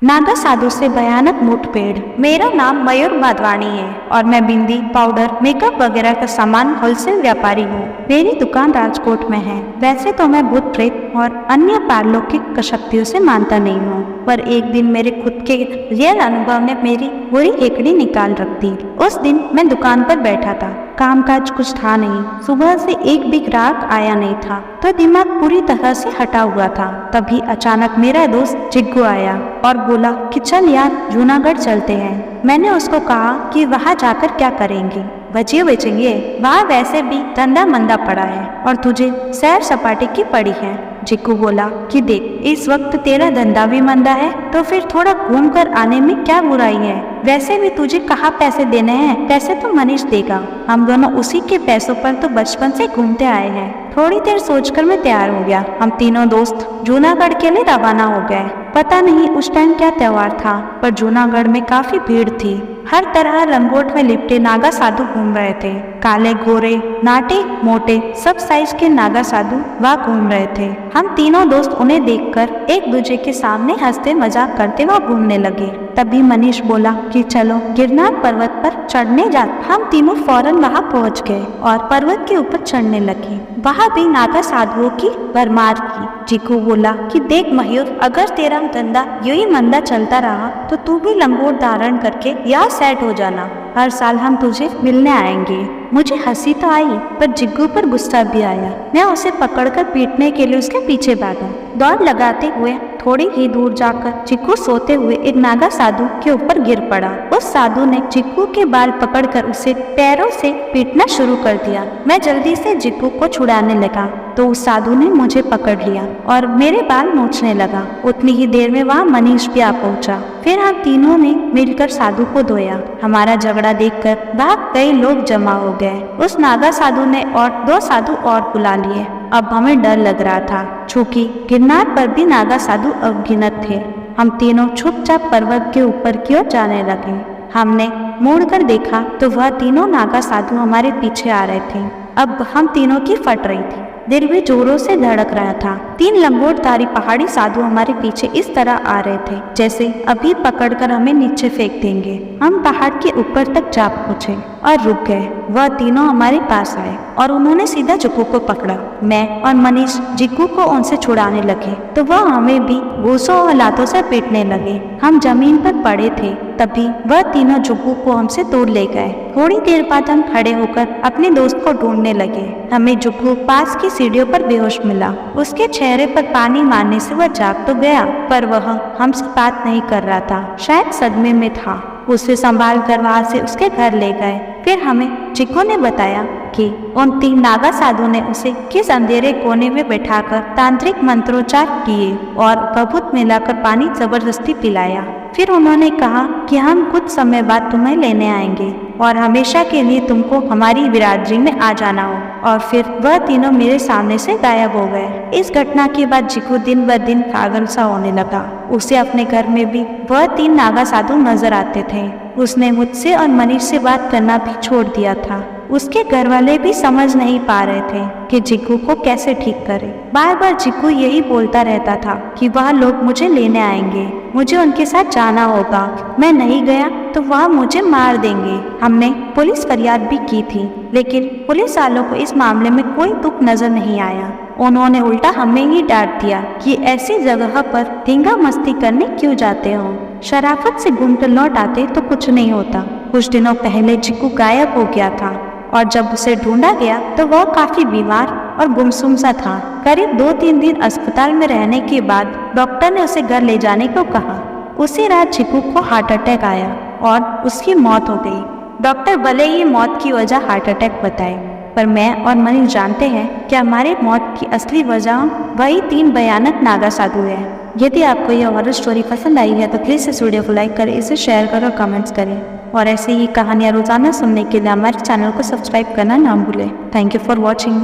नागा साधु से भयानक मुठभेड़। मेरा नाम मयूर माधवानी है और मैं बिंदी, पाउडर, मेकअप वगैरह का सामान होलसेल व्यापारी हूँ। मेरी दुकान राजकोट में है। वैसे तो मैं भूत प्रेत और अन्य पारलौकिक शक्तियों से मानता नहीं हूँ, पर एक दिन मेरे खुद के रियल अनुभव ने मेरी बुरी हेकड़ी निकाल रख दी। उस दिन मैं दुकान पर बैठा था, कामकाज कुछ था नहीं। सुबह से एक भी ग्राहक आया नहीं था, तो दिमाग पूरी तरह से हटा हुआ था। तभी अचानक मेरा दोस्त जिग्गू आया और बोला कि चल यार जूनागढ़ चलते हैं। मैंने उसको कहा कि वहाँ जाकर क्या करेंगे, भजिए बेचेंगे, वहाँ वैसे भी धंधा मंदा पड़ा है और तुझे सैर सपाटे की पड़ी है। जिग्गू बोला कि देख, इस वक्त तेरा धंधा भी मंदा है, तो फिर थोड़ा घूम कर आने में क्या बुराई है। वैसे भी तुझे कहाँ पैसे देने हैं, पैसे तो मनीष देगा। हम दोनों उसी के पैसों पर तो बचपन से घूमते आए हैं। थोड़ी देर सोचकर मैं तैयार हो गया। हम तीनों दोस्त जूनागढ़ के लिए रवाना हो गए। पता नहीं उस टाइम क्या त्योहार था, पर जूनागढ़ में काफी भीड़ थी। हर तरह लंगोट में लिपटे नागा साधु घूम रहे थे। काले गोरे, नाटे मोटे, सब साइज के नागा साधु वहाँ घूम रहे थे। हम तीनों दोस्त उन्हें देखकर एक दूसरे के सामने हंसते मजाक करते वहाँ घूमने लगे। तभी मनीष बोला कि चलो गिरनार पर्वत पर चढ़ने जा। हम तीनों फौरन वहाँ पहुँच गए और पर्वत के ऊपर चढ़ने लगे। वहाँ भी नागा साधुओं की भरमार थी। जिग्गू बोला कि देख मयूर, अगर तेरा धंधा यूं ही मंदा चलता रहा तो तू भी लंगोट धारण करके यहाँ सेट हो जाना। हर साल हम तुझे मिलने आएंगे। मुझे हंसी तो आई, पर जिग्गू पर गुस्सा भी आया। मैं उसे पकड़कर पीटने के लिए उसके पीछे भागा। दौड़ लगाते हुए थोड़ी ही दूर जाकर जिग्गू सोते हुए एक नागा साधु के ऊपर गिर पड़ा। उस साधु ने जिग्गू के बाल पकड़कर उसे पैरों से पीटना शुरू कर दिया। मैं जल्दी से जिग्गू को छुड़ाने लगा तो उस साधु ने मुझे पकड़ लिया और मेरे बाल नोचने लगा। उतनी ही देर में वहाँ मनीष भी आ पहुँचा। फिर हम तीनों ने मिलकर साधु को धोया। हमारा झगड़ा देखकर वहाँ कई लोग जमा हो गए। उस नागा साधु ने और 2 साधु और बुला लिए। अब हमें डर लग रहा था, चूँकि गिरनार पर भी नागा साधु अनगिनत थे। हम तीनों चुपचाप पर्वत के ऊपर की ओर जाने लगे। हमने मुड़कर देखा तो वह तीनों नागा साधु हमारे पीछे आ रहे थे। अब हम तीनों की फट रही थी, दिल भी जोरों से धड़क रहा था। 3 लंगोटधारी पहाड़ी साधु हमारे पीछे इस तरह आ रहे थे जैसे अभी पकड़कर हमें नीचे फेंक देंगे। हम पहाड़ के ऊपर तक जा पहुँचे और रुक गए। वह तीनों हमारे पास आए और उन्होंने सीधा जिग्गू को पकड़ा। मैं और मनीष जिग्गू को उनसे छुड़ाने लगे तो वह हमें भी घूंसों और लातों से पीटने लगे। हम जमीन पर पड़े थे, तभी वह तीनों जिग्गू को हमसे दूर ले गए। थोड़ी देर बाद हम खड़े होकर अपने दोस्त को ढूंढने लगे। हमें जिग्गू पास की सीढ़ियों पर बेहोश मिला। उसके चेहरे पर पानी मारने से वह जाग तो गया, पर वह हमसे बात नहीं कर रहा था, शायद सदमे में था। उसे संभाल कर वहाँ से उसके घर ले गए। फिर हमें जिग्गू ने बताया कि उन 3 नागा साधु ने उसे किस अंधेरे कोने में बैठाकर तांत्रिक मंत्रोच्चार किए और बभूत मिलाकर पानी जबरदस्ती पिलाया। फिर उन्होंने कहा कि हम कुछ समय बाद तुम्हें लेने आएंगे और हमेशा के लिए तुमको हमारी बिरादरी में आ जाना हो। और फिर वह तीनों मेरे सामने से गायब हो गए। इस घटना के बाद जिग्गू दिन ब दिन पागल सा होने लगा। उसे अपने घर में भी वह 3 नागा साधु नजर आते थे। उसने मुझसे और मनीष से बात करना भी छोड़ दिया था। उसके घर वाले भी समझ नहीं पा रहे थे कि जिग्गू को कैसे ठीक करे। बार बार जिग्गू यही बोलता रहता था कि वह लोग मुझे लेने आएंगे, मुझे उनके साथ जाना होगा। मैं नहीं गया तो वह मुझे मार देंगे। हमने पुलिस फरियाद भी की थी, लेकिन पुलिस वालों को इस मामले में कोई तुक नजर नहीं आया। उन्होंने उल्टा हमें ही डांट दिया कि ऐसी जगह पर धींगा मस्ती करने क्यों जाते हो। शराफत से घूमकर लौट आते तो कुछ नहीं होता। कुछ दिनों पहले जिग्गू गायब हो गया था और जब उसे ढूंढा गया तो वह काफी बीमार और गुमसुम सा था। करीब 2-3 दिन अस्पताल में रहने के बाद डॉक्टर ने उसे घर ले जाने को कहा। उसी रात जिग्गू को हार्ट अटैक आया और उसकी मौत हो गई। डॉक्टर भले ही मौत की वजह हार्ट अटैक बताए, पर मैं और मनीष जानते हैं कि हमारी मौत की असली वजह वही 3 भयानक नागा साधु है। यदि आपको यह हॉरर स्टोरी पसंद आई है तो प्लीज़ इस वीडियो को लाइक करें, इसे शेयर करें और कमेंट्स करें। और ऐसे ही कहानियाँ रोजाना सुनने के लिए हमारे चैनल को सब्सक्राइब करना ना भूलें। Thank you for watching.